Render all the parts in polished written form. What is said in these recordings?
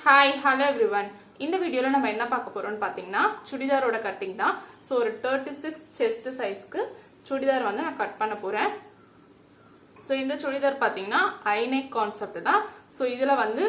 Hi, hello everyone. இந்த வீடியோல நம்ம என்ன பார்க்க போறோம்னு பாத்தீங்கன்னா சுடிதாரோட கட்டிங் தான். சோ ஒரு 36 செஸ்ட் சைஸ்க்கு சுடிதார் வந்து நான் கட் பண்ண போறேன். சோ இந்த சுடிதார் பாத்தீங்கன்னா ஐ நெக் கான்செப்ட் தான். சோ இதுல வந்து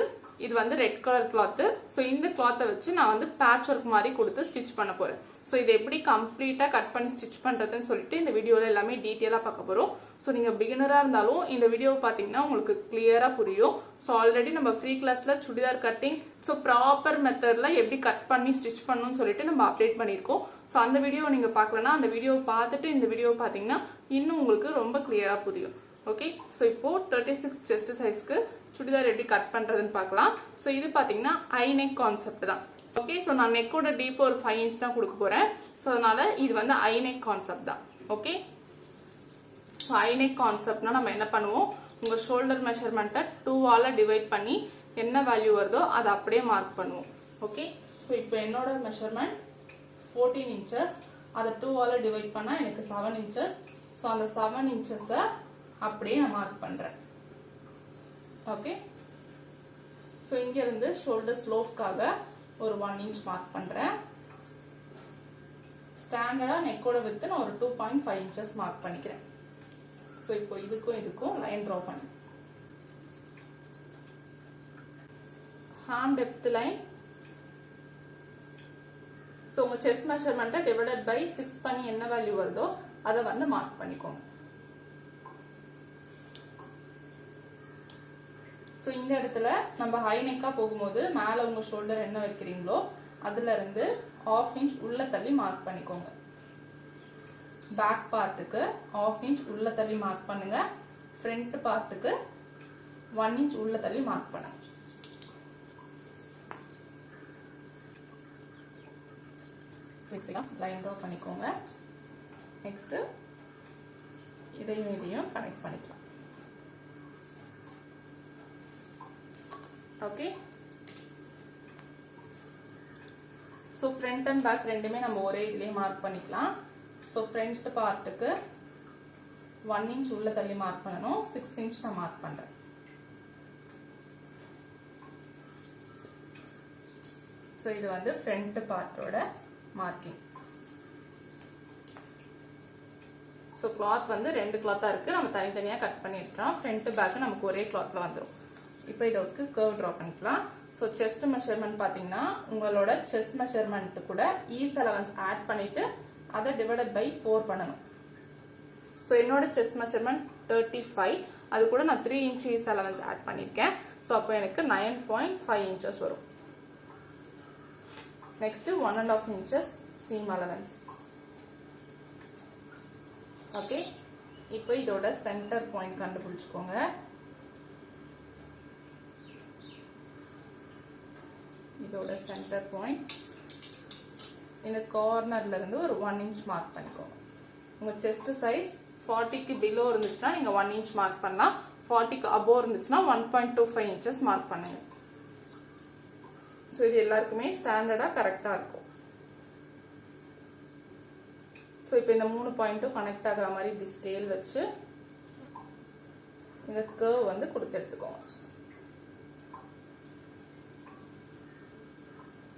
இது வந்து ரெட் கலர் கிளாத். சோ இந்த கிளாத்தை வச்சு நான் வந்து பேட்ச் ஒர்க் மாதிரி கொடுத்து ஸ்டிச் பண்ண போறேன். சோ இது எப்படி கம்ப்ளீட்டா கட் பண்ணி ஸ்டிச் பண்றதுன்னு சொல்லிட்டு இந்த வீடியோல எல்லாமே டீடைலா பார்க்க போறோம். சோ நீங்க பிகினரா இருந்தாலும் இந்த வீடியோவை பாத்தீங்கன்னா உங்களுக்கு கிளியரா புரியும். சோ ஆல்ரெடி நம்ம ஃப்ரீ கிளாஸ்ல சுடிதார் கட்டிங் சோ ப்ராப்பர் மெத்தட்ல எப்படி கட் பண்ணி ஸ்டிச் பண்ணணும்னு சொல்லிட்டு நம்ம அப்டேட் பண்ணிருக்கோம். சோ அந்த வீடியோ நீங்க பார்க்கலனா அந்த வீடியோவை பார்த்துட்டு இந்த வீடியோவை பாத்தீங்கன்னா இன்னும் உங்களுக்கு ரொம்ப கிளியரா புரியும். ஓகே, சோ இப்போ 36 செஸ்ட் சைஸ்க்கு சுடிதார் எப்படி கட் பண்றதுன்னு பார்க்கலாம். சோ இது பாத்தீங்கன்னா ஐ நெக் கான்செப்ட் தான். ஓகே, சோ நான் நெக்கோட டீப் ஒரு 5 இன்ச் தான் கொடுக்க போறேன். சோ அதனால இது வந்து ஐ நெக் கான்செப்ட் தான். ஓகே, சோ ஐ நெக் கான்செப்ட்னா நம்ம என்ன பண்ணுவோம், உங்க ஷோல்டர் மெஷர்மெண்ட்டை 2 ஆல டிவைட் பண்ணி என்ன வேல்யூ வருதோ அதை அப்படியே மார்க் பண்ணுவோம். ஓகே, சோ இப்போ என்னோட மெஷர்மெண்ட் 14 இன்ச்சஸ், அதை 2 ஆல டிவைட் பண்ணா எனக்கு 7 இன்ச்சஸ். சோ அந்த 7 இன்ச்சஸை அப்படியே நான் மார்க் பண்றேன். ஓகே, சோ இங்க இருந்து ஷோல்டர் ஸ்லோப்காக ஒரு 1 இன்ச் மார்க் பண்றேன். ஸ்டாண்டர்டா நெக்கோட வித் நான் ஒரு 2.5 இன்ச்சஸ் மார்க் பண்ணிக்கிறேன். சோ இப்போ இதுக்கும் இதுக்கும் லைன் டிரா பண்ணி ஹேண்ட் டெப்த் லைன். சோ உங்க செஸ்ட் மெஷர்மெண்ட்டை டிவைடட் பை 6 பண்ணி என்ன வேல்யூ வருதோ அதை வந்து மார்க் பண்ணிக்கோங்க. சோ இந்த இடத்துல நம்ம ஹை நெக்கா போகும்போது மேல உங்க ஷோல்டர் என்ன வைக்கிறீங்களோ அதுல இருந்து 1/2 இன்ச் உள்ள தள்ளி மார்க் பண்ணிக்கோங்க. பேக் பார்ட்டுக்கு 1/2 இன்ச் உள்ள தள்ளி மார்க் பண்ணுங்க. ஃப்ரண்ட் பார்ட்டுக்கு 1 இன்ச் உள்ள தள்ளி மார்க் பண்ணுங்க. லைன் ட்ரா பண்ணிக்கோங்க. நெக்ஸ்ட் இதையும் கனெக்ட் பண்ணிக்கலாம். Okay, so front and back ரெண்டுமே நம்ம ஒரே இதுலயே மார்க் பண்ணிக்கலாம். சோ ஃப்ரண்ட் பார்ட்டுக்கு 1 இன்ச் உள்ள தள்ளி மார்க் பண்ணணும். 6 இன்ச் நான் மார்க் பண்றேன். சோ இது வந்து ஃப்ரண்ட் பார்ட்டோட மார்க்கிங். சோ கிளாத் வந்து 2 கிளாத்தா இருக்கு, நம்ம தனித்தனியா கட் பண்ணி எடுக்கிறோம். ஃப்ரண்ட் பேக் நமக்கு ஒரே கிளாத்ல வந்துடும். இப்போ இதற்கு கர்வ் டிரா பண்ணிக்கலாம். ஸோ செஸ்ட் மெஷர்மெண்ட் பார்த்தீங்கன்னா உங்களோட செஸ்ட் மெஷர்மெண்ட் கூட ஈஸ் அலவன்ஸ் ஆட் பண்ணிட்டு அதை டிவைடட் பை 4 பண்ணணும். ஸோ என்னோட செஸ்ட் மெஷர்மெண்ட் 35, அது கூட நான் 3 இன்ச் ஈஸ் அலவன்ஸ் ஆட் பண்ணியிருக்கேன். ஸோ அப்போ எனக்கு 9.5 இன்ச்சஸ் வரும். Next 1.5 inches seam allowance. Okay, இப்போ இதோட சென்டர் பாயிண்ட் கண்டுபிடிச்சுக்கோங்க. இதோட சென்டர் பாயிண்ட் இந்த கார்னர்ல இருந்து ஒரு 1 இன்ச் மார்க் பண்ணிக்கோங்க. உங்க செஸ்ட் சைஸ் 40க்கு பிலோ இருந்துச்சுன்னா நீங்க 1 இன்ச் மார்க் பண்ணலாம். 40க்கு அபோவ் இருந்துச்சுன்னா 1.25 இன்ச்சஸ் மார்க் பண்ணுங்க. ஸோ இது எல்லாருக்குமே ஸ்டாண்டர்டா கரெக்டா இருக்கும். ஸோ இப்போ இந்த 3 பாயிண்ட்டும் கனெக்ட் ஆகிற மாதிரி இப்படி ஸ்கேல் வச்சு இந்த கர்வ் வந்து கொடுத்து எடுத்துக்கோங்க.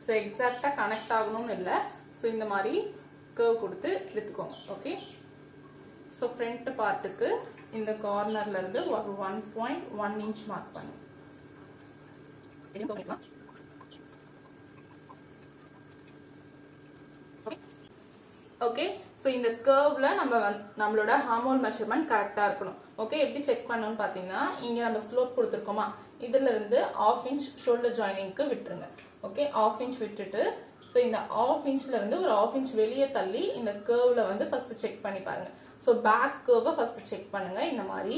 ஸோ எக்ஸாக்டா கனெக்ட் ஆகணும்னு இல்லை, ஸோ இந்த மாதிரி கர்வ் கொடுத்து எடுத்துக்கோங்க. ஓகே, ஸோ ஃப்ரண்ட் பார்ட்டுக்கு இந்த கார்னர்ல இருந்து ஒரு 1.1 இன்ச் மார்க் பண்ணுங்க. ஓகே, ஸோ இந்த கர்வ்ல நம்மளோட ஹார்மோல் மெஷர்மெண்ட் கரெக்டா இருக்கணும். ஓகே, எப்படி செக் பண்ணணும்னு பாத்தீங்கன்னா இங்க நம்ம ஸ்லோப் கொடுத்துருக்கோமா, இதுல இருந்து 1/2 இன்ச் ஷோல்டர் ஜாயினிங்க்கு விட்டுருங்க. ஓகே, 1/2 இன்ச் விட்டுட்டு ஸோ இந்த 1/2 இன்ச்ல இருந்து ஒரு 1/2 இன்ச் வெளியே தள்ளி இந்த கர்வ்ல வந்து ஃபர்ஸ்ட் செக் பண்ணி பாருங்க. ஸோ பேக் கர்வை ஃபர்ஸ்ட் செக் பண்ணுங்க இந்த மாதிரி.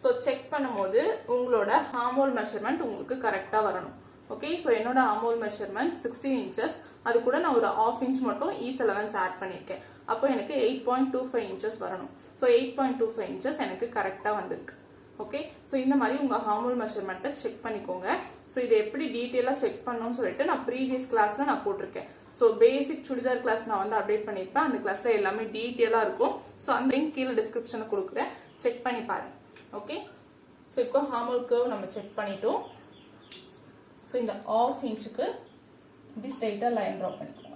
ஸோ செக் பண்ணும்போது உங்களோட ஹார்மோல் மெஷர்மெண்ட் உங்களுக்கு கரெக்டா வரணும். ஓகே, ஸோ என்னோட ஹார்மோல் மெஷர்மெண்ட் 16 இன்ச்சஸ், அது கூட நான் ஒரு 1/2 இன்ச் மட்டும் ஈஸ் அலவன்ஸ் ஆட் பண்ணியிருக்கேன். அப்போ எனக்கு 8.25 இன்ச்சஸ் வரணும். ஸோ 8.25 இன்ச்சஸ் எனக்கு கரெக்டா வந்திருக்கு. ஓகே, ஸோ இந்த மாதிரி உங்க ஹார்மோல் மெஷர்மெண்ட்டை செக் பண்ணிக்கோங்க. ஸோ இதை எப்படி டீட்டெயிலாக செக் பண்ணணும்னு சொல்லிட்டு நான் ப்ரீவியஸ் கிளாஸ்ல நான் போட்டிருக்கேன். ஸோ பேசிக் சுடிதார் கிளாஸ் நான் வந்து அப்டேட் பண்ணியிருப்பேன். அந்த கிளாஸ்ல எல்லாமே டீட்டெயிலாக இருக்கும். ஸோ அந்த லிங்க் கீழே டிஸ்கிரிப்ஷனை கொடுக்குறேன், செக் பண்ணி பாருங்க. ஓகே, ஸோ இப்போ ஹார்மோல் கர்வ் நம்ம செக் பண்ணிட்டோம். ஸோ இந்த 1/2 இன்ச்சுக்கு இப்படி ஸ்ட்ரைட்டாக லைன் ட்ரா பண்ணிக்கோங்க.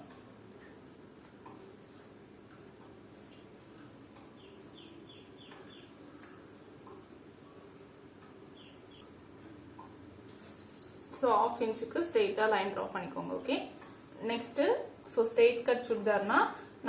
ஸோ 1/2 இன்ச்சுக்கு ஸ்ட்ரெயிட்டாக லைன் ட்ரா பண்ணிக்கோங்க. Okay, next so straight cut சுடிதார்னா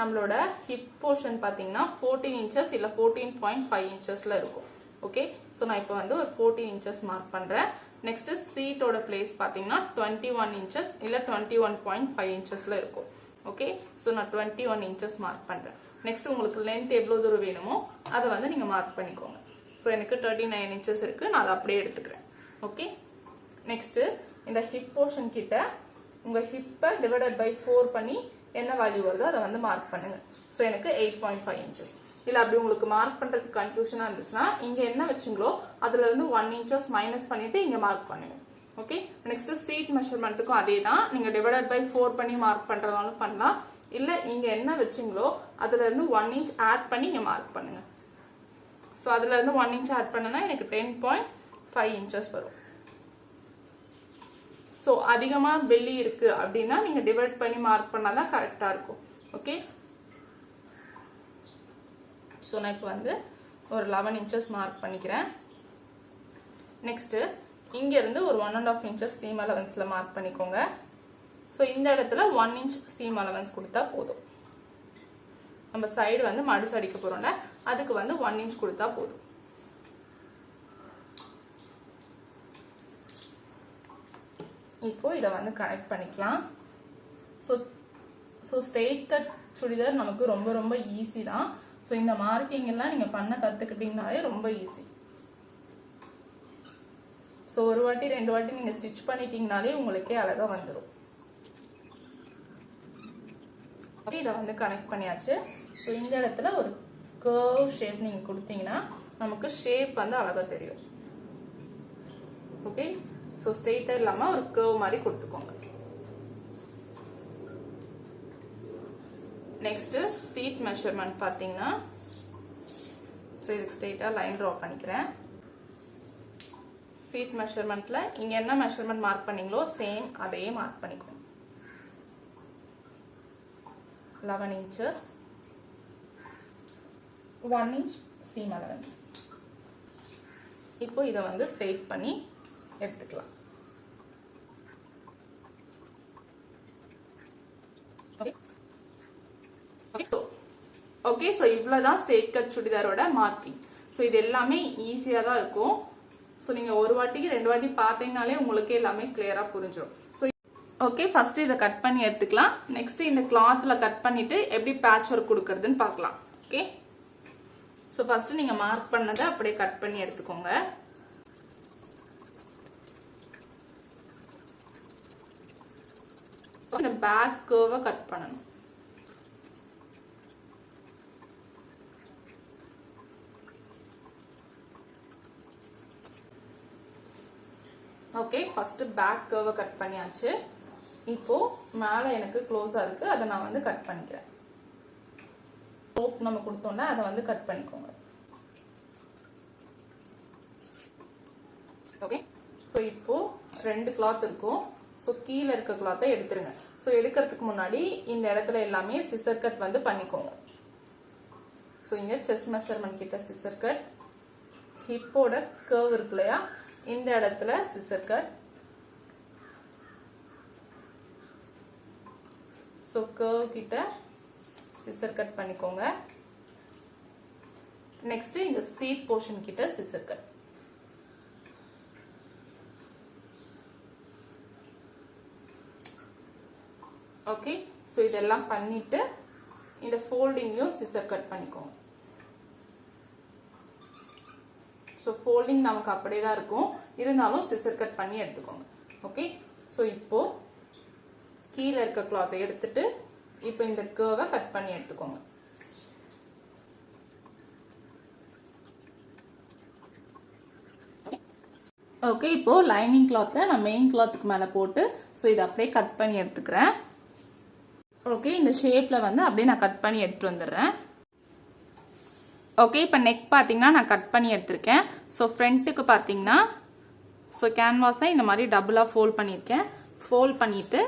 நம்மளோட ஹிப் போர்ஷன் பார்த்தீங்கன்னா 14 இன்ச்சஸ் இல்லை 14.5 இன்ச்சஸில் இருக்கும். ஓகே, ஸோ நான் இப்போ வந்து ஒரு 14 இன்ச்சஸ் மார்க் பண்ணுறேன். நெக்ஸ்ட்டு சீட்டோட பிளேஸ் பார்த்தீங்கன்னா 21 இன்ச்சஸ் இல்லை 21.5 இன்ச்சஸில் இருக்கும். ஓகே, ஸோ நான் 21 இன்ச்சஸ் மார்க் பண்ணுறேன். நெக்ஸ்ட் உங்களுக்கு லென்த் எவ்வளோ தூரம் வேணுமோ அதை வந்து நீங்கள் மார்க் பண்ணிக்கோங்க. ஸோ எனக்கு 39 இன்ச்சஸ் இருக்குது, நான் அதை அப்படியே எடுத்துக்கிறேன். ஓகே, நெக்ஸ்ட் இந்த ஹிப் போர்ஷன் கிட்ட உங்க ஹிப்பை டிவைடட் பை 4 பண்ணி என்ன வேல்யூ வருதோ அதை வந்து மார்க் பண்ணுங்க. ஸோ எனக்கு 8.5 இன்ச்சஸ். இல்லை அப்படி உங்களுக்கு மார்க் பண்றதுக்கு கன்ஃபியூஷனா இருந்துச்சுன்னா இங்க என்ன வச்சுங்களோ அதுல இருந்து 1 இன்ச்சஸ் மைனஸ் பண்ணிட்டு இங்க மார்க் பண்ணுங்க. ஓகே, நெக்ஸ்ட் சீட் மெஷர்மெண்ட்டுக்கும் அதே தான். நீங்க டிவைடட் பை 4 பண்ணி மார்க் பண்றதாலும் பண்ணலாம். இல்ல இங்க என்ன வச்சுங்களோ அதுல இருந்து 1 இன்ச் ஆட் பண்ணி இங்க மார்க் பண்ணுங்க. ஸோ அதுல இருந்து 1 இன்ச் ஆட் பண்ணனா எனக்கு 10.5 இன்ச்சஸ் வரும். ஸோ அதிகமாக பெல்லி இருக்கு அப்படின்னா நீங்க டிவைட் பண்ணி மார்க் பண்ணாதான் கரெக்டா இருக்கும். ஓகே, ஸோ நான் இப்போ வந்து ஒரு 11 இன்ச்சஸ் மார்க் பண்ணிக்கிறேன். நெக்ஸ்ட் இங்க இருந்து ஒரு 1.5 இன்ச்சஸ் சீம் அலவன்ஸ்ல மார்க் பண்ணிக்கோங்க. ஸோ இந்த இடத்துல 1 இன்ச் சீம் அலவன்ஸ் கொடுத்தா போதும். நம்ம சைடு வந்து மடிச்சு அடிக்க போறோம்ல, அதுக்கு வந்து 1 இன்ச் கொடுத்தா போதும். இப்போ இதை வந்து கனெக்ட் பண்ணிக்கலாம். ஸோ ஸ்ட்ரெயிட் கட் சுடிதார் நமக்கு ரொம்ப ரொம்ப ஈஸி தான். ஸோ இந்த மார்க்கிங் எல்லாம் நீங்க பண்ண கத்துக்கிட்டீங்கனாலே ரொம்ப ஈஸி. ஸோ ஒரு வாட்டி 2 வாட்டி நீங்க ஸ்டிச் பண்ணிட்டீங்கனாலே உங்களுக்கே அழகா வந்துடும். இதை வந்து கனெக்ட் பண்ணியாச்சு. ஸோ இந்த இடத்துல ஒரு கர்வ் ஷேப் நீங்க கொடுத்தீங்கன்னா நமக்கு ஷேப் வந்து அழகா தெரியும். ஓகே, ஸோ ஸ்ட்ரெயிட்டா இல்லாம ஒரு கர்வ் மாதிரி கொடுத்துக்கோங்க. நெக்ஸ்ட் சீட் மெஷர்மெண்ட் பாத்தீங்கன்னா ஸோ இதுக்கு ஸ்ட்ரெயிட்டா லைன் ட்ரா பண்ணிக்கிறேன். சீட் மெஷர்மெண்ட்ல இங்க என்ன மெஷர்மெண்ட் மார்க் பண்ணீங்களோ சேம் அதே மார்க் பண்ணிக்கோங்க. 11 inches 1 inch seam allowance. இப்போ இதை வந்து ஸ்ட்ரெயிட் பண்ணி எடுத்துக்கலாம். ஓகே, ஸோ இவ்வளவுதான் ஸ்ட்ரெயிட் கட் சுடிதாரோட மார்க்கிங். ஸோ இது எல்லாமே ஈஸியா தான் இருக்கும். ஸோ நீங்க ஒரு வாட்டிக்கு 2 வாட்டி பார்த்தீங்கனாலே உங்களுக்கு எல்லாமே கிளியரா புரிஞ்சிடும். ஓகே, ஃபர்ஸ்ட் இதை கட் பண்ணி எடுத்துக்கலாம். நெக்ஸ்ட் இந்த கிளாத்ல கட் பண்ணிட்டு எப்படி பேட்ச் ஒர்க் கொடுக்கறதுன்னு பார்க்கலாம். ஓகே, ஸோ ஃபர்ஸ்ட் நீங்க மார்க் பண்ணதை அப்படியே கட் பண்ணி எடுத்துக்கோங்க. இந்த பேக் கர்வை கட் பண்ணணும். ஓகே, ஃபர்ஸ்ட் பேக் கர்வை கட் பண்ணியாச்சு. இப்போ மேல எனக்கு க்ளோஸா இருக்கு, அதை நான் வந்து கட் பண்ணிக்கிறேன். ரோப் நம்ம கொடுத்தோம்னா அதை வந்து கட் பண்ணிக்கோங்க. ஓகே, ஸோ இப்போ 2 கிளாத் இருக்கும். ஸோ கீழே இருக்க கிளாத்தை எடுத்துருங்க. ஸோ எடுக்கிறதுக்கு முன்னாடி இந்த இடத்துல எல்லாமே சிசர் கட் வந்து பண்ணிக்கோங்க. ஸோ இங்க செஸ்ட் மெஷர்மெண்ட் கிட்ட சிசர் கட், ஹிப்போட கர்வ் இருக்கு இல்லையா, இந்த இடத்துல சிசர் கட். ஸோ கர்வ் கிட்ட சிசர் கட் பண்ணிக்கோங்க. நெக்ஸ்ட் இந்த சீட் போர்ஷன் கிட்ட சிசர் கட். ஓகே, ஸோ இதெல்லாம் பண்ணிட்டு இந்த ஃபோல்டிங்லையும் சிசர் கட் பண்ணிக்கோங்க. ஸோ ஃபோல்டிங் நமக்கு அப்படியே தான் இருக்கும், இருந்தாலும் சிசர் கட் பண்ணி எடுத்துக்கோங்க. ஓகே, ஸோ இப்போ கீழே இருக்க கிளாத்தை எடுத்துட்டு இப்போ இந்த கர்வை கட் பண்ணி எடுத்துக்கோங்க. ஓகே, இப்போ லைனிங் கிளாத்தை நான் மெயின் கிளாத்துக்கு மேலே போட்டு ஸோ இதை அப்படியே கட் பண்ணி எடுத்துக்கிறேன். ஓகே, இந்த ஷேப்ல வந்து அப்படியே நான் கட் பண்ணி எடுத்துட்டு வந்துடுறேன். ஓகே, இப்போ நெக் பார்த்தீங்கன்னா நான் கட் பண்ணி எடுத்திருக்கேன். ஸோ ஃப்ரண்ட்டுக்கு பார்த்தீங்கன்னா ஸோ கேன்வாஸை இந்த மாதிரி டபுளாக ஃபோல்ட் பண்ணியிருக்கேன். ஃபோல்ட் பண்ணிவிட்டு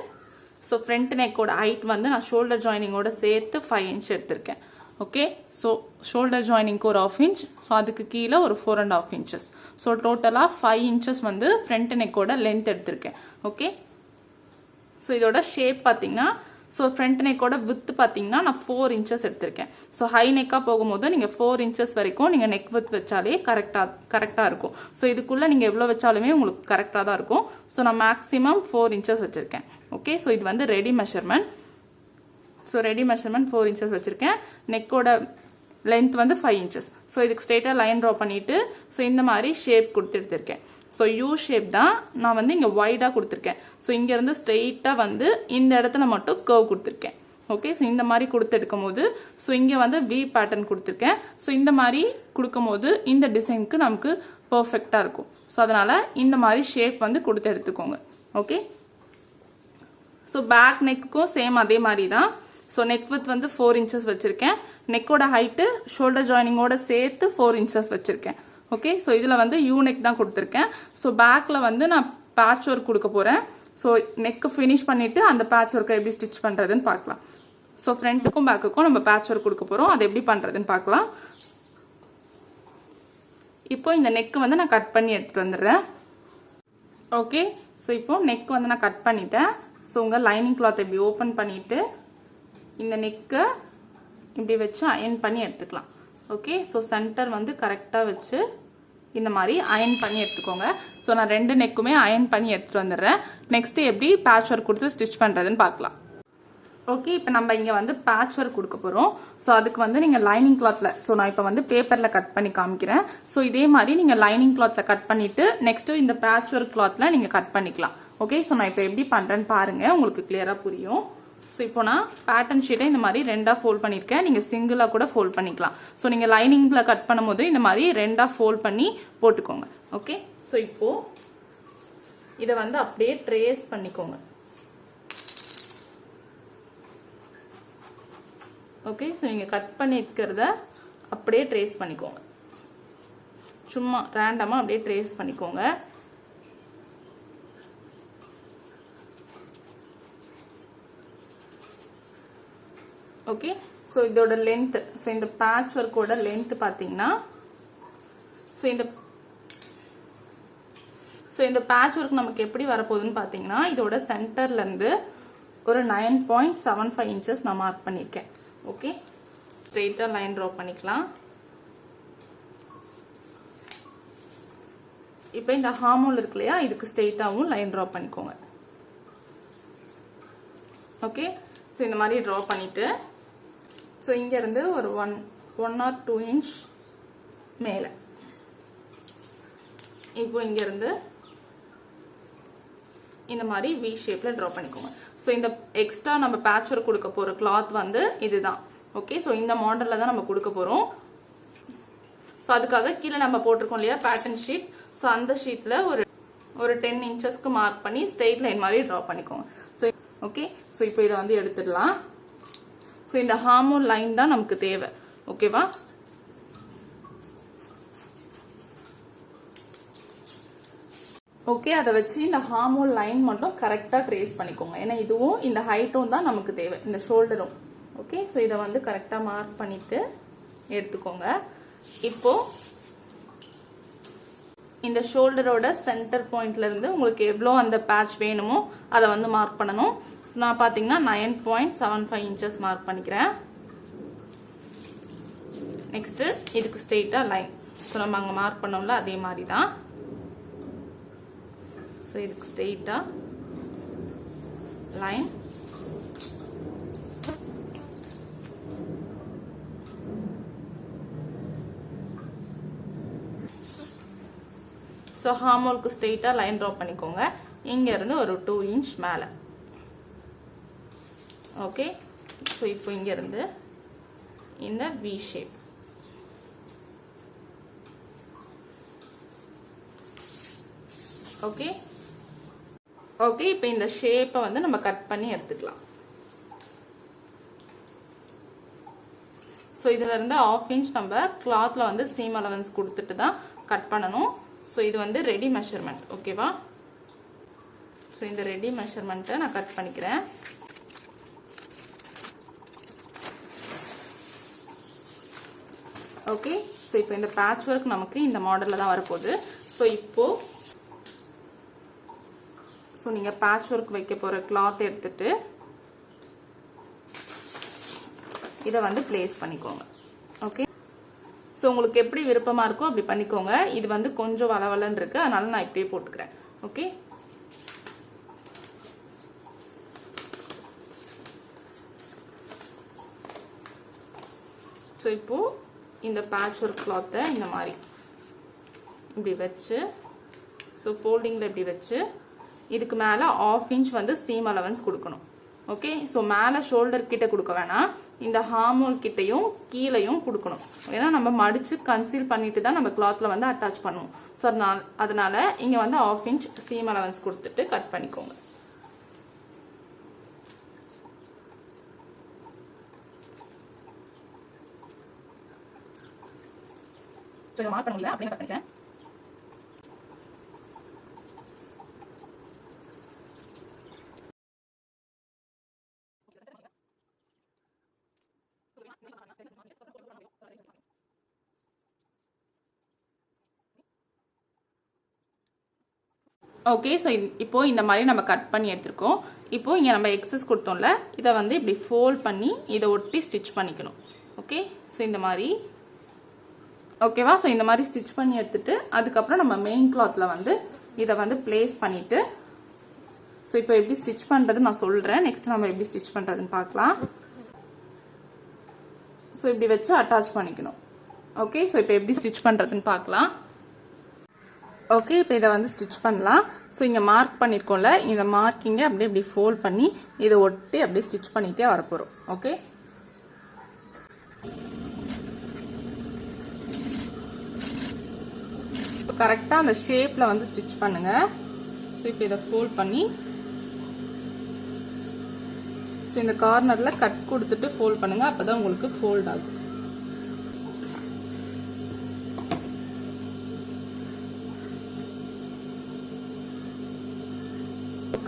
ஸோ ஃப்ரண்ட் நெக்கோட ஹைட் வந்து நான் ஷோல்டர் ஜாயினிங்கோட சேர்த்து 5 இன்ச் எடுத்திருக்கேன். ஓகே, ஸோ ஷோல்டர் ஜாயினிங்க்கு ஒரு 1/2 இன்ச், ஸோ அதுக்கு கீழே ஒரு 4.5 இன்ச்சஸ். ஸோ டோட்டலாக 5 இன்ச்சஸ் வந்து ஃப்ரண்ட் நெக்கோட லென்த் எடுத்திருக்கேன். ஓகே, ஸோ இதோட ஷேப் பார்த்தீங்கன்னா ஸோ ஃப்ரண்ட் நெக்கோட வித் பார்த்தீங்கன்னா நான் 4 இன்ச்சஸ் எடுத்திருக்கேன். ஸோ ஹை நெக்காக போகும்போது நீங்கள் 4 இன்ச்சஸ் வரைக்கும் நீங்கள் நெக் வித் வச்சாலே கரெக்டாக இருக்கும். ஸோ இதுக்குள்ளே நீங்கள் எவ்வளோ வச்சாலுமே உங்களுக்கு கரெக்டாக தான் இருக்கும். ஸோ நான் மேக்ஸிமம் 4 இன்ச்சஸ் வச்சுருக்கேன். ஓகே, ஸோ இது வந்து ready measurement. So ready measurement 4 inches வச்சுருக்கேன். நெக்கோட லென்த் வந்து 5 இன்ச்சஸ். ஸோ இதுக்கு ஸ்ட்ரெயிட்டாக லைன் ட்ரா பண்ணிவிட்டு ஸோ இந்த மாதிரி ஷேப் கொடுத்து எடுத்திருக்கேன். ஸோ யூ ஷேப் தான் நான் வந்து இங்கே வைடாக கொடுத்துருக்கேன். ஸோ இங்கேருந்து ஸ்ட்ரெயிட்டாக வந்து இந்த இடத்துல மட்டும் கர்வ் கொடுத்துருக்கேன். ஓகே, ஸோ இந்த மாதிரி கொடுத்து எடுக்கும் போது ஸோ இங்கே வந்து வி பேட்டர்ன் கொடுத்துருக்கேன். ஸோ இந்த மாதிரி கொடுக்கும் போது இந்த டிசைனுக்கு நமக்கு பர்ஃபெக்டாக இருக்கும். ஸோ அதனால் இந்த மாதிரி ஷேப் வந்து கொடுத்து எடுத்துக்கோங்க. ஓகே, ஸோ பேக் நெக்குக்கும் சேம் அதே மாதிரி தான். ஸோ நெக் வித் வந்து 4 இன்ச்சஸ் வச்சுருக்கேன். நெக்கோட ஹைட்டு ஷோல்டர் ஜாயினிங்கோட சேர்த்து 4 இன்ச்சஸ் வச்சுருக்கேன். ஓகே, ஸோ இதில் வந்து யூ நெக் தான் கொடுத்துருக்கேன். ஸோ பேக்கில் வந்து நான் பேட்ச் ஒர்க் கொடுக்க போகிறேன். ஸோ நெக்கு ஃபினிஷ் பண்ணிவிட்டு அந்த பேட்ச் ஒர்க்கை எப்படி ஸ்டிச் பண்ணுறதுன்னு பார்க்கலாம். ஸோ ஃப்ரண்ட்டுக்கும் பேக்குக்கும் நம்ம பேட்ச் ஒர்க் கொடுக்க போகிறோம். அது எப்படி பண்ணுறதுன்னு பார்க்கலாம். இப்போ இந்த நெக்கு வந்து நான் கட் பண்ணி எடுத்துகிட்டு வந்துடுறேன். ஓகே, ஸோ இப்போ நெக் வந்து நான் கட் பண்ணிட்டேன். ஸோ உங்கள் லைனிங் கிளாத் இப்படி ஓப்பன் பண்ணிவிட்டு இந்த நெக்கை இப்படி வச்சு அயன் பண்ணி எடுத்துக்கலாம். ஓகே, ஸோ சென்டர் வந்து கரெக்டாக வச்சு இந்த மாதிரி அயன் பண்ணி எடுத்துக்கோங்க. ஸோ நான் 2 நெக்குமே அயன் பண்ணி எடுத்துகிட்டு வந்துடுறேன். நெக்ஸ்ட்டு எப்படி பேட்ச் ஒர்க் கொடுத்து ஸ்டிச் பண்ணுறதுன்னு பார்க்கலாம். ஓகே, இப்போ நம்ம இங்கே வந்து பேட்ச் ஒர்க் கொடுக்க போகிறோம். ஸோ அதுக்கு வந்து நீங்கள் லைனிங் கிளாத்தில் ஸோ நான் இப்போ வந்து பேப்பரில் கட் பண்ணி காமிக்கிறேன். ஸோ இதே மாதிரி நீங்கள் லைனிங் கிளாத்தில் கட் பண்ணிவிட்டு நெக்ஸ்ட்டு இந்த பேட்ச் ஒர்க் கிளாத்தில் நீங்கள் கட் பண்ணிக்கலாம். ஓகே, ஸோ நான் இப்போ எப்படி பண்ணுறேன்னு பாருங்கள், உங்களுக்கு கிளியராக புரியும். ஸோ இப்போ நான் பேட்டர்ன் ஷீட்டை இந்த மாதிரி 2ஆக ஃபோல்ட் பண்ணியிருக்கேன். நீங்கள் சிங்கிளாக கூட ஃபோல்ட் பண்ணிக்கலாம். ஸோ நீங்கள் லைனிங்கில் கட் பண்ணும்போது இந்த மாதிரி 2ஆக ஃபோல்ட் பண்ணி போட்டுக்கோங்க. ஓகே, ஸோ இப்போது இதை வந்து அப்படியே ட்ரேஸ் பண்ணிக்கோங்க. ஓகே, ஸோ நீங்கள் கட் பண்ணிக்கிறத அப்படியே ட்ரேஸ் பண்ணிக்கோங்க. சும்மா ரேண்டமாக அப்படியே ட்ரேஸ் பண்ணிக்கோங்க. ஓகே, ஸோ இதோட லென்த் ஸோ இந்த பேட்ச் ஒர்க்கோட லென்த் பார்த்தீங்கன்னா ஸோ இந்த பேட்ச் ஒர்க் நமக்கு எப்படி வரப்போகுதுன்னு பார்த்தீங்கன்னா இதோட சென்டர்லேருந்து ஒரு 9.75 இன்ச்சஸ் நான் மார்க் பண்ணியிருக்கேன். ஓகே, ஸ்ட்ரெயிட்டாக லைன் ட்ரா பண்ணிக்கலாம். இப்போ இந்த ஹார்மோல் இருக்கு இல்லையா, இதுக்கு ஸ்ட்ரெயிட்டாகவும் லைன் ட்ரா பண்ணிக்கோங்க. ஓகே, ஸோ இந்த மாதிரி ட்ரா பண்ணிவிட்டு ஸோ இங்கேருந்து ஒரு 1 or 2 இன்ச் மேலே இப்போ இங்கேருந்து இந்த மாதிரி வி ஷேப்பில் ட்ரா பண்ணிக்கோங்க. ஸோ இந்த எக்ஸ்ட்ரா நம்ம பேட்ச் ஒர்க் கொடுக்க போகிற கிளாத் வந்து இதுதான். ஓகே, ஸோ இந்த மாடலில் தான் நம்ம கொடுக்க போகிறோம். ஸோ அதுக்காக கீழே நம்ம போட்டிருக்கோம் இல்லையா பேட்டர்ன் ஷீட், ஸோ அந்த ஷீட்டில் ஒரு 10 இன்ச்சஸ்க்கு மார்க் பண்ணி ஸ்ட்ரெயிட் லைன் மாதிரி ட்ரா பண்ணிக்கோங்க. ஸோ ஓகே, ஸோ இப்போ இதை வந்து எடுத்துடலாம். ஸோ இந்த ஹார்மோன் லைன் தான் நமக்கு தேவை. ஓகேவா, ஓகே, அதை வச்சு இந்த ஹார்மோன் லைன் மட்டும் கரெக்டாக ட்ரேஸ் பண்ணிக்கோங்க. ஏன்னா இதுவும் இந்த ஹைட்டும் தான் நமக்கு தேவை, இந்த ஷோல்டரும். ஓகே, ஸோ இதை வந்து கரெக்டாக மார்க் பண்ணிட்டு எடுத்துக்கோங்க. இப்போ இந்த ஷோல்டரோட சென்டர் பாயிண்ட்ல இருந்து உங்களுக்கு எவ்வளோ அந்த பேட்ச் வேணுமோ அதை வந்து மார்க் பண்ணணும். நான் பார்த்தீங்கன்னா 9.75 இன்ச்சஸ் மார்க் பண்ணிக்கிறேன். நெக்ஸ்ட் இதுக்கு ஸ்ட்ரெயிட்டா லைன். ஸோ நம்ம அங்கே மார்க் பண்ணோம்ல அதே மாதிரி தான். ஸோ இதுக்கு ஸ்ட்ரெயிட்டா லைன். ஸோ ஹார்மோலுக்கு ஸ்ட்ரெயிட்டா லைன் ட்ரா பண்ணிக்கோங்க. இங்க இருந்து ஒரு 2 இன்ச் மேலே. ஓகே, ஸோ இப்போ இங்க இருந்து இந்த வி ஷேப். ஓகே, ஓகே, இப்போ இந்த ஷேப்பை வந்து நம்ம கட் பண்ணி எடுத்துக்கலாம். ஸோ இதுல இருந்து 1/2 இன்ச் நம்ம கிளாத்ல வந்து சீம் அலவன்ஸ் கொடுத்துட்டு தான் கட் பண்ணணும். ஸோ இது வந்து ரெடி மெஷர்மெண்ட், ஓகேவா? ஸோ இந்த ரெடி மெஷர்மெண்ட்டை நான் கட் பண்ணிக்கிறேன். ஓகே, ஸோ இப்போ இந்த பேட்ச் ஒர்க் நமக்கு இந்த மாடலில் தான் வரப்போகுது. ஸோ நீங்கள் பேட்ச் ஒர்க் வைக்க போகிற கிளாத் எடுத்துட்டு இதை வந்து பிளேஸ் பண்ணிக்கோங்க. ஓகே, ஸோ உங்களுக்கு எப்படி விருப்பமாக இருக்கோ அப்படி பண்ணிக்கோங்க. இது வந்து கொஞ்சம் வளவலன்னு இருக்கு, அதனால நான் இப்படியே போட்டுக்கிறேன். ஓகே, ஸோ இப்போ இந்த பேட்ச் ஒர்க் கிளாத்தை இந்த மாதிரி இப்படி வச்சு, ஸோ ஃபோல்டிங்கில் இப்படி வச்சு இதுக்கு மேலே 1/2 இன்ச் வந்து சீம் அலவன்ஸ் கொடுக்கணும். ஓகே, ஸோ மேலே ஷோல்டர் கிட்ட கொடுக்க வேணாம், இந்த ஹார்மோல் கிட்டையும் கீழையும் கொடுக்கணும். ஏன்னா நம்ம மடிச்சு கன்சீல் பண்ணிட்டு தான் நம்ம கிளாத்ல வந்து அட்டாச் பண்ணுவோம். ஸோ அதனால இங்க வந்து 1/2 இன்ச் சீம் அலவன்ஸ் கொடுத்துட்டு கட் பண்ணிக்கோங்க. மார்க் பண்ண முடியல, அப்படியே கட் பண்ணிக்கிறேன். ஓகே, ஸோ இப்போ இந்த மாதிரி நம்ம கட் பண்ணி எடுத்துருக்கோம். இப்போ இங்கே நம்ம எக்ஸஸ் கொடுத்தோம்ல, இதை வந்து இப்படி ஃபோல்ட் பண்ணி இதை ஒட்டி ஸ்டிச் பண்ணிக்கணும். ஓகே, ஸோ இந்த மாதிரி, ஓகேவா? ஸோ இந்த மாதிரி ஸ்டிச் பண்ணி எடுத்துட்டு அதுக்கப்புறம் நம்ம மெயின் கிளாத்ல வந்து இதை வந்து பிளேஸ் பண்ணிட்டு, ஸோ இப்போ எப்படி ஸ்டிச் பண்றது நான் சொல்றேன். நெக்ஸ்ட் நம்ம எப்படி ஸ்டிச் பண்றதுன்னு பார்க்கலாம். ஸோ இப்படி வச்சு அட்டாச் பண்ணிக்கணும். ஓகே, ஸோ இப்போ எப்படி ஸ்டிச் பண்றதுன்னு பார்க்கலாம். ஓகே, இப்போ இதை வந்து ஸ்டிச் பண்ணலாம். ஸோ இங்கே மார்க் பண்ணியிருக்கோம்ல, இந்த மார்க்கிங்கை அப்படியே இப்படி ஃபோல்ட் பண்ணி இதை ஒட்டி அப்படியே ஸ்டிச் பண்ணிட்டே வரப்போகிறோம். ஓகே, கரெக்டாக அந்த ஷேப்பில் வந்து ஸ்டிச் பண்ணுங்க. ஸோ இப்போ இதை ஃபோல்ட் பண்ணி, ஸோ இந்த கார்னரில் கட் கொடுத்துட்டு ஃபோல்ட் பண்ணுங்க, அப்போதான் உங்களுக்கு ஃபோல்ட் ஆகும்.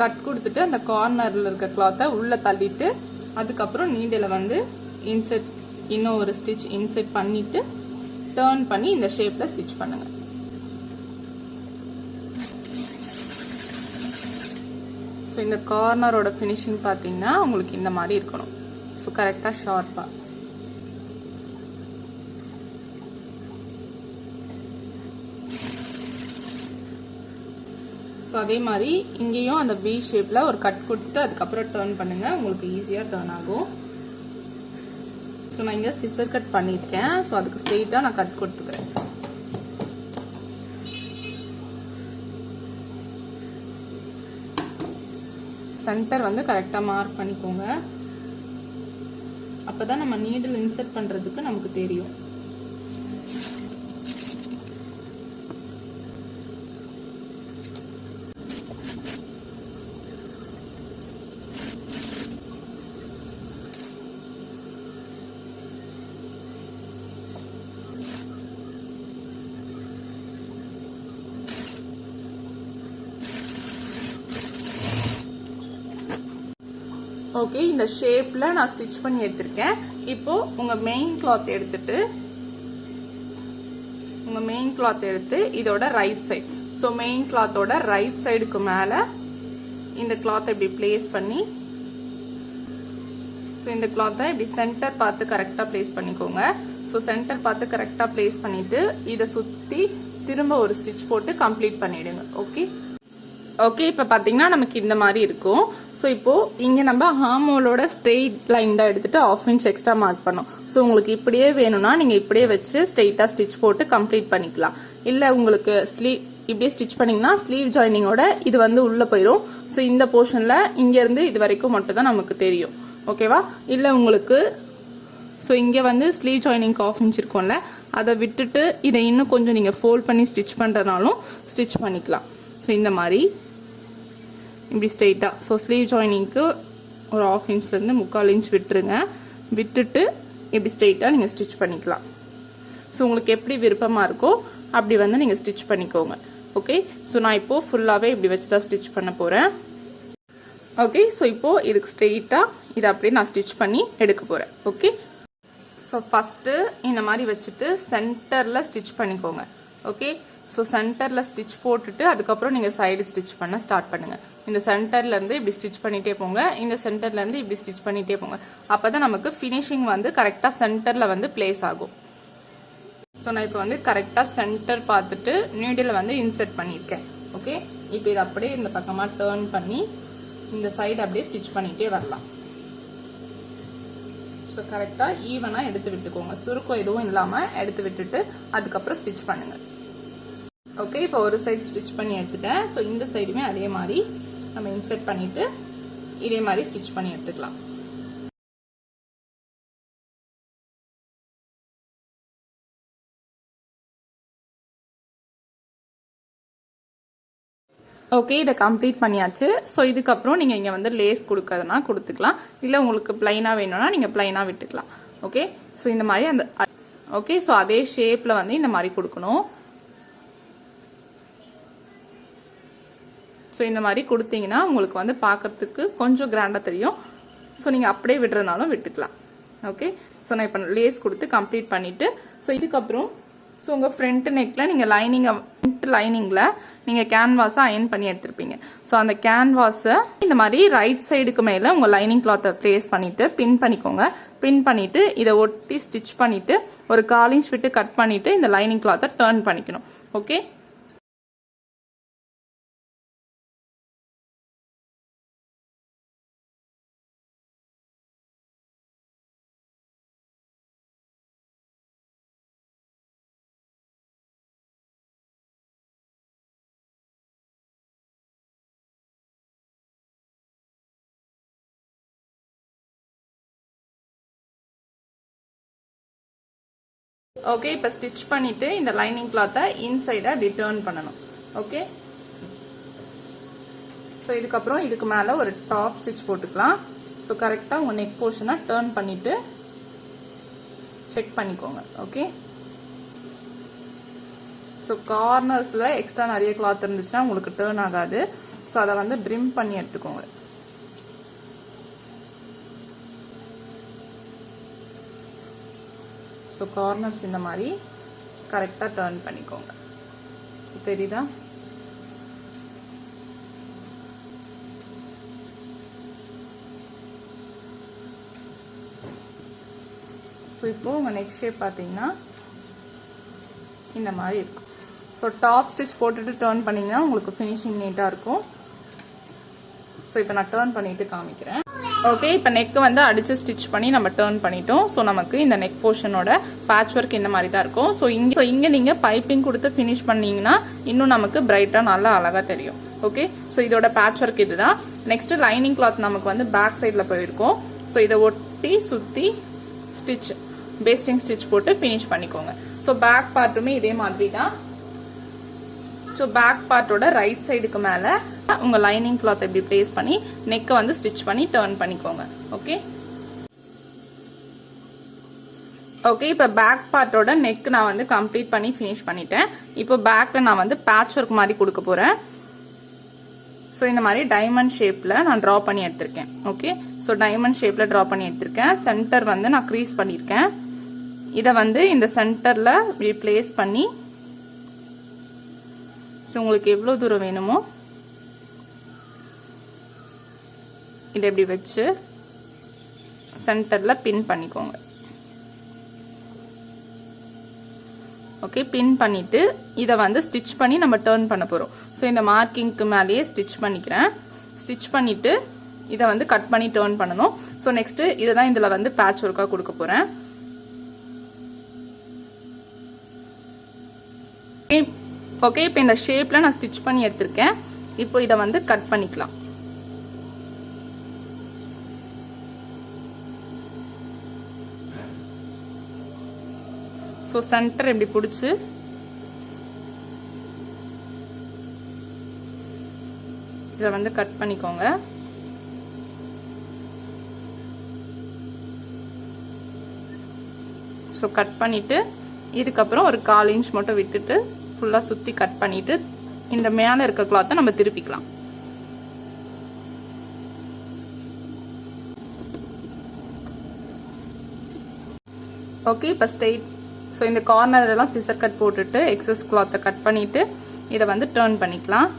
கட் கொடுத்துட்டு அந்த கார்னர்ல இருக்க கிளாத்தை உள்ள தள்ளிட்டு அதுக்கப்புறம் நீடில வந்து இன்செர்ட், இன்னும் ஒரு ஸ்டிச் இன்செர்ட் பண்ணிட்டு டர்ன் பண்ணி இந்த ஷேப்ல ஸ்டிச் பண்ணுங்க. ஸோ இந்த கார்னரோட ஃபினிஷிங் பார்த்தீங்கன்னா உங்களுக்கு இந்த மாதிரி இருக்கணும். ஸோ கரெக்டாக ஷார்ப்பா. ஸோ அதே மாதிரி இங்கேயும் அந்த வி ஷேப்ல ஒரு கட் கொடுத்துட்டு அதுக்கப்புறம் டர்ன் பண்ணுங்க, உங்களுக்கு ஈஸியாக டர்ன் ஆகும். ஸோ நான் இங்கே சிசர் கட் பண்ணியிருக்கேன். ஸோ அதுக்கு ஸ்ட்ரெயிட்டாக நான் கட் கொடுத்துக்கிறேன். சென்டர் வந்து கரெக்டாக மார்க் பண்ணிக்கோங்க, அப்பதான் நம்ம நீடில் இன்சர்ட் பண்றதுக்கு நமக்கு தெரியும். ஓகே, இந்த ஷேப்ல நான் ஸ்டிச் பண்ணி எடுத்திருக்கேன். இப்போ உங்க மெயின் கிளாத் எடுத்து இதோட ரைட் சைடு, ஸோ மெயின் கிளாத்தோட ரைட் சைடுக்கு மேல இந்த கிளாத்தை இப்படி பிளேஸ் பண்ணி, ஸோ இந்த கிளாத்தை இப்படி சென்டர் பார்த்து கரெக்டா பிளேஸ் பண்ணிக்கோங்க. ஸோ சென்டர் பார்த்து கரெக்டா பிளேஸ் பண்ணிட்டு இதை சுத்தி திரும்ப ஒரு ஸ்டிச் போட்டு கம்ப்ளீட் பண்ணிடுங்க. ஓகே ஓகே, இப்போ பாத்தீங்கன்னா நமக்கு இந்த மாதிரி இருக்கும். ஸோ இப்போ இங்க நம்ம ஹார்மோலோட ஸ்ட்ரெயிட் லைன் தான் எடுத்துட்டு 1/2 இன்ச் எக்ஸ்ட்ரா மார்க் பண்ணோம். ஸோ உங்களுக்கு இப்படியே வேணும்னா நீங்க இப்படியே வச்சு ஸ்ட்ரெயிட்டா ஸ்டிச் போட்டு கம்ப்ளீட் பண்ணிக்கலாம். இல்ல உங்களுக்கு இப்படியே ஸ்டிச் பண்ணீங்கன்னா ஸ்லீவ் ஜாயினிங்கோட இது வந்து உள்ள போயிடும். ஸோ இந்த போர்ஷன்ல இங்க இருந்து இது வரைக்கும் மட்டும் தான் நமக்கு தெரியும். ஓகேவா? இல்ல உங்களுக்கு ஸோ இங்க வந்து ஸ்லீவ் ஜாயினிங் 1/2 இன்ச் இருக்கும்ல, அதை விட்டுட்டு இதை இன்னும் கொஞ்சம் நீங்க ஃபோல்ட் பண்ணி ஸ்டிச் பண்றதுனாலும் ஸ்டிச் பண்ணிக்கலாம். ஸோ இந்த மாதிரி இப்படி ஸ்ட்ரெயிட்டா, ஸோ ஸ்லீவ் ஜாயினிங்க்கு ஒரு 1/2 இன்ச்லேருந்து 3/4 இன்ச் விட்டுருங்க. விட்டுட்டு இப்படி ஸ்ட்ரெயிட்டா நீங்க ஸ்டிச் பண்ணிக்கலாம். ஸோ உங்களுக்கு எப்படி விருப்பமா இருக்கோ அப்படி வந்து நீங்க ஸ்டிச் பண்ணிக்கோங்க. ஓகே. ஸோ நான் இப்போ ஃபுல்லாகவே இப்படி வச்சு தான் ஸ்டிச் பண்ண போகிறேன். ஓகே. ஸோ இப்போது இதுக்கு ஸ்ட்ரெயிட்டாக இதை அப்படியே நான் ஸ்டிச் பண்ணி எடுக்க போகிறேன். ஓகே. ஸோ ஃபஸ்ட்டு இந்த மாதிரி வச்சுட்டு சென்டரில் ஸ்டிச் பண்ணிக்கோங்க. ஓகே. ஸோ சென்டரில் ஸ்டிச் போட்டுட்டு அதுக்கப்புறம் நீங்கள் சைடு ஸ்டிச் பண்ண ஸ்டார்ட் பண்ணுங்கள். இந்த சென்டர்லேருந்து இப்படி ஸ்டிச் பண்ணிகிட்டே போங்க, இந்த சென்டர்லேருந்து இப்படி ஸ்டிச் பண்ணிகிட்டே போங்க. அப்போ தான் நமக்கு ஃபினிஷிங் வந்து கரெக்டாக சென்டரில் வந்து பிளேஸ் ஆகும். ஸோ நான் இப்போ வந்து கரெக்டாக சென்டர் பார்த்துட்டு நீடில் வந்து இன்செர்ட் பண்ணியிருக்கேன். ஓகே. இப்போ இதை அப்படியே இந்த பக்கமாக டேர்ன் பண்ணி இந்த சைடு அப்படியே ஸ்டிச் பண்ணிகிட்டே வரலாம். ஸோ கரெக்டாக ஈவனாக எடுத்து விட்டுக்கோங்க, சுருக்கம் எதுவும் இல்லாமல் எடுத்து விட்டுட்டு அதுக்கப்புறம் ஸ்டிச் பண்ணுங்கள். ஓகே. இப்போ ஒரு சைடு ஸ்டிச் பண்ணி எடுத்துட்டேன். ஸோ இந்த சைடுமே அதே மாதிரி நம்ம இன்செர்ட் பண்ணிவிட்டு இதே மாதிரி ஸ்டிச் பண்ணி எடுத்துக்கலாம். ஓகே. இதை கம்ப்ளீட் பண்ணியாச்சு. ஸோ இதுக்கப்புறம் நீங்கள் இங்கே வந்து லேஸ் கொடுக்கறதுனா கொடுத்துக்கலாம், இல்லை உங்களுக்கு பிளைனாக வேணும்னா நீங்கள் பிளைனாக விட்டுக்கலாம். ஓகே. ஸோ இந்த மாதிரி அந்த ஓகே. ஸோ அதே ஷேப்பில் வந்து இந்த மாதிரி கொடுக்கணும். ஸோ இந்த மாதிரி கொடுத்தீங்கன்னா உங்களுக்கு வந்து பார்க்கறதுக்கு கொஞ்சம் கிராண்டாக தெரியும். ஸோ நீங்கள் அப்படியே விடுறதுனாலும் விட்டுக்கலாம். ஓகே. ஸோ நான் இப்போ லேஸ் கொடுத்து கம்ப்ளீட் பண்ணிவிட்டு ஸோ இதுக்கப்புறம் ஸோ உங்கள் ஃப்ரண்ட் நெக்கில் நீங்கள் லைனிங்கில் நீங்கள் கேன்வாஸை அயன் பண்ணி எடுத்துருப்பீங்க. ஸோ அந்த கேன்வாஸை இந்த மாதிரி ரைட் சைடுக்கு மேலே உங்கள் லைனிங் கிளாத்தை ப்ளேஸ் பண்ணிவிட்டு பின் பண்ணிக்கோங்க. பின் பண்ணிவிட்டு இதை ஒட்டி ஸ்டிச் பண்ணிவிட்டு ஒரு 1/4 இன்ச் விட்டு கட் பண்ணிவிட்டு இந்த லைனிங் கிளாத்தை டர்ன் பண்ணிக்கணும். ஓகே. ஓகே. இப்போ ஸ்டிச் பண்ணிட்டு இந்த லைனிங் கிளாத்தை இன்சைடாக அப்படி டர்ன் பண்ணணும். ஓகே. ஸோ இதுக்கப்புறம் இதுக்கு மேலே ஒரு டாப் ஸ்டிச் போட்டுக்கலாம். ஸோ கரெக்டாக உங்கள் நெக் போர்ஷனை டர்ன் பண்ணிட்டு செக் பண்ணிக்கோங்க. ஓகே. ஸோ கார்னர்ஸில் எக்ஸ்ட்ரா நிறைய கிளாத் இருந்துச்சுன்னா உங்களுக்கு டர்ன் ஆகாது. ஸோ அதை வந்து ட்ரிம் பண்ணி எடுத்துக்கோங்க. ஸோ கார்னர்ஸ் இந்த மாதிரி கரெக்டாக டர்ன் பண்ணிக்கோங்க. ஸோ தெரியுதா? ஸோ இப்போ உங்கள் நெக் ஷேப் பார்த்தீங்கன்னா இந்த மாதிரி இருக்கும். ஸோ டாப் ஸ்டிச் போட்டுட்டு டர்ன் பண்ணிங்கன்னா உங்களுக்கு ஃபினிஷிங் நீட்டாக இருக்கும். ஸோ இப்போ நான் டர்ன் பண்ணிட்டு காமிக்கிறேன். ஓகே. இப்போ நெக்கு வந்து அடிச்சு ஸ்டிச் பண்ணி நம்ம டர்ன் பண்ணிட்டோம். ஸோ நமக்கு இந்த நெக் போர்ஷனோட பேட்ச் ஒர்க் இந்த மாதிரி தான் இருக்கும். ஸோ இங்கே நீங்கள் பைப்பிங் கொடுத்து ஃபினிஷ் பண்ணீங்கன்னா இன்னும் நமக்கு பிரைட்டாக நல்லா அழகாக தெரியும். ஓகே. ஸோ இதோட பேட்ச் ஒர்க் இதுதான். நெக்ஸ்ட் லைனிங் கிளாத் நமக்கு வந்து பேக் சைடில் போயிருக்கும். ஸோ இதை ஒட்டி சுற்றி ஸ்டிச் பேஸ்டிங் ஸ்டிச் போட்டு ஃபினிஷ் பண்ணிக்கோங்க. ஸோ பேக் பார்ட்டுமே இதே மாதிரி தான். ஸோ பேக் பார்ட்டோட ரைட் சைடுக்கு மேலே உங்கள் லைனிங் கிளாத் இப்படி பிளேஸ் பண்ணி நெக்கை வந்து ஸ்டிச் பண்ணி டர்ன் பண்ணிக்கோங்க. ஓகே. ஓகே. இப்போ பேக் பார்ட்டோட நெக் நான் வந்து கம்ப்ளீட் பண்ணி ஃபினிஷ் பண்ணிட்டேன். இப்போ பேக்கில் நான் வந்து பேட்ச் ஒர்க் மாதிரி கொடுக்க போகிறேன். ஸோ இந்த மாதிரி டைமண்ட் ஷேப்பில் நான் ட்ரா பண்ணி எடுத்திருக்கேன். ஓகே. ஸோ டைமண்ட் ஷேப்பில் ட்ரா பண்ணி எடுத்திருக்கேன். சென்டர் வந்து நான் க்ரீஸ் பண்ணியிருக்கேன். இதை வந்து இந்த சென்டரில் இப்படி பிளேஸ் பண்ணி ஸோ உங்களுக்கு எவ்வளோ தூரம் வேணுமோ இதை இப்படி வச்சு சென்டரில் பின் பண்ணிக்கோங்க. ஓகே. பின் பண்ணிவிட்டு இதை வந்து ஸ்டிச் பண்ணி நம்ம டர்ன் பண்ண போகிறோம். ஸோ இந்த மார்க்கிங்க்கு மேலேயே ஸ்டிச் பண்ணிக்கிறேன். ஸ்டிச் பண்ணிவிட்டு இதை வந்து கட் பண்ணி டர்ன் பண்ணணும். ஸோ நெக்ஸ்ட்டு இதை தான் இதில் வந்து பேட்ச் ஒர்க்காக கொடுக்க போகிறேன். ஓகே. இப்போ இந்த ஷேப்பில் நான் ஸ்டிச் பண்ணி எடுத்திருக்கேன். இப்போ இதை வந்து கட் பண்ணிக்கலாம். ஸோ சென்டர் இப்படி பிடிச்சி இதை வந்து கட் பண்ணிக்கோங்க. ஸோ கட் பண்ணிட்டு இதுக்கப்புறம் ஒரு 1/4 இன்ச் மட்டும் விட்டுட்டு ஃபுல்லாக சுற்றி கட் பண்ணிட்டு இந்த மேலே இருக்க கிளாத்தை நம்ம திருப்பிக்கலாம். ஓகே, இப்போ ஸ்ட்ரெயிட். ஸோ இந்த கார்னர் எல்லாம் சிசர் கட் போட்டுட்டு எக்ஸஸ் கிளாத்தை கட் பண்ணிட்டு இதை வந்து டர்ன் பண்ணிக்கலாம்.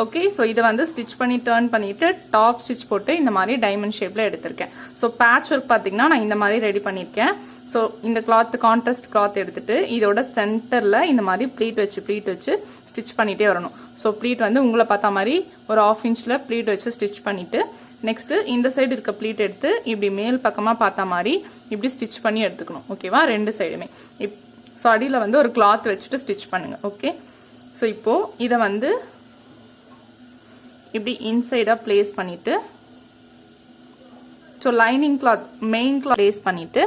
ஓகே, ஸோ இதை வந்து ஸ்டிச் பண்ணி டர்ன் பண்ணிட்டு டாப் ஸ்டிச் போட்டு இந்த மாதிரி டைமண்ட் ஷேப்ல எடுத்திருக்கேன். ஸோ பேட்ச் ஒர்க் பார்த்தீங்கன்னா நான் இந்த மாதிரி ரெடி பண்ணியிருக்கேன். ஸோ இந்த கிளாத் கான்ட்ராஸ்ட் கிளாத் எடுத்துட்டு இதோட சென்டர்ல இந்த மாதிரி ப்ளீட் வச்சு ஸ்டிச் பண்ணிட்டே வரணும். ஸோ ப்ளீட் வந்து உங்களை பார்த்த மாதிரி ஒரு 1/2 இன்ச்ல ப்ளீட் வச்சு ஸ்டிச் பண்ணிட்டு நெக்ஸ்ட் இந்த சைடு இருக்க ப்ளீட் எடுத்து இப்படி மேல் பக்கமா பார்த்த மாதிரி இப்படி ஸ்டிச் பண்ணி எடுத்துக்கணும். ஓகேவா, ரெண்டு சைடுமே. ஸோ அடியில் வந்து ஒரு கிளாத் வச்சுட்டு ஸ்டிச் பண்ணுங்க. ஓகே, ஸோ இப்போ இதை வந்து இப்படி இன்சைடா பிளேஸ் பண்ணிட்டு so lining cloth main cloth place பண்ணிட்டு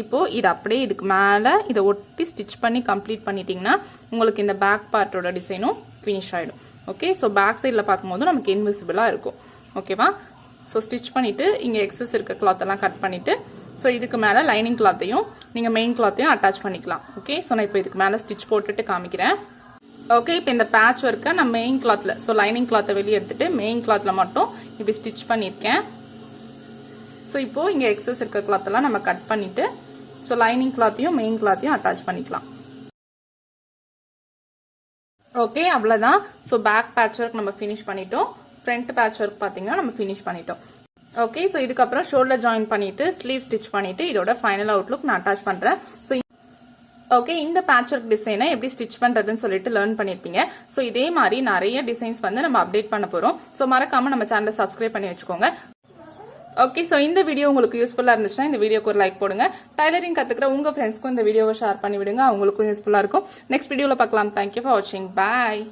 இப்போ இது அப்படியே இதுக்கு மேலே இதை ஒட்டி ஸ்டிச் பண்ணி கம்ப்ளீட் பண்ணிட்டீங்கன்னா உங்களுக்கு இந்த பேக் பார்ட்டோட டிசைனும் ஃபினிஷ் ஆகிடும். ஓகே, ஸோ பேக் சைடில் பார்க்கும்போது நமக்கு இன்விசிபிளாக இருக்கும். ஓகேவா, ஸோ ஸ்டிச் பண்ணிட்டு இங்கே எக்ஸஸ் இருக்க கிளாத் எல்லாம் கட் பண்ணிட்டு ஸோ இதுக்கு மேலே லைனிங் கிளாத்தையும் நீங்கள் மெயின் கிளாத்தையும் அட்டாச் பண்ணிக்கலாம். ஓகே, ஸோ நான் இப்போ இதுக்கு மேலே ஸ்டிச் போட்டுட்டு காமிக்கிறேன். ஓகே, இப்போ இந்த பேட்ச் ஒர்க்கை நான் மெயின் கிளாத்ல ஸோ லைனிங் கிளாத்தை வெளியே எடுத்துட்டு மெயின் கிளாத்ல மட்டும் இப்படி ஸ்டிச் பண்ணியிருக்கேன். ஸோ இப்போ இங்கே எக்ஸஸ் இருக்க கிளாத் எல்லாம் நம்ம கட் பண்ணிட்டு ஸோ லைனிங் கிளாத்தையும் மெயின் கிளாத்தையும் அட்டாச் பண்ணிக்கலாம். ஓகே, அவ்வளோதான். ஸோ பேக் பேட்ச் ஒர்க் நம்ம ஃபினிஷ் பண்ணிட்டோம். ஃப்ரண்ட் பேட்ச் ஒர்க் பார்த்தீங்கன்னா நம்ம ஃபினிஷ் பண்ணிட்டோம். ஓகே, ஸோ இதுக்கப்புறம் ஷோல்டர் ஜாயின் பண்ணிட்டு ஸ்லீவ் ஸ்டிச் பண்ணிட்டு இதோட ஃபைனல் அவுட்லுக் நான் அட்டாச் பண்றேன். ஸோ ஓகே, இந்த பேட்ச் ஒர்க் டிசைனை எப்படி ஸ்டிச் பண்றதுன்னு சொல்லிட்டு லேர்ன் பண்ணிருப்பீங்க. ஸோ இதே மாதிரி நிறைய டிசைன்ஸ் வந்து நம்ம அப்டேட் பண்ண போறோம். ஸோ மறக்காம நம்ம சேனலை சப்ஸ்கிரைப் பண்ணி வச்சுக்கோங்க. ஓகே, ஸோ இந்த வீடியோ உங்களுக்கு யூஸ்ஃபுல்லா இருந்துச்சுன்னா இந்த வீடியோக்கு ஒரு லைக் போடுங்க. டைலரிங் கத்துக்கிற உங்க ஃப்ரெண்ட்ஸ்க்கும் இந்த வீடியோவை ஷேர் பண்ணி விடுங்க, அவங்களுக்கும் யூஸ்ஃபுல்லா இருக்கும். நெக்ஸ்ட் வீடியோல பார்க்கலாம். தேங்க்யூ ஃபார் வாட்சிங். பாய்.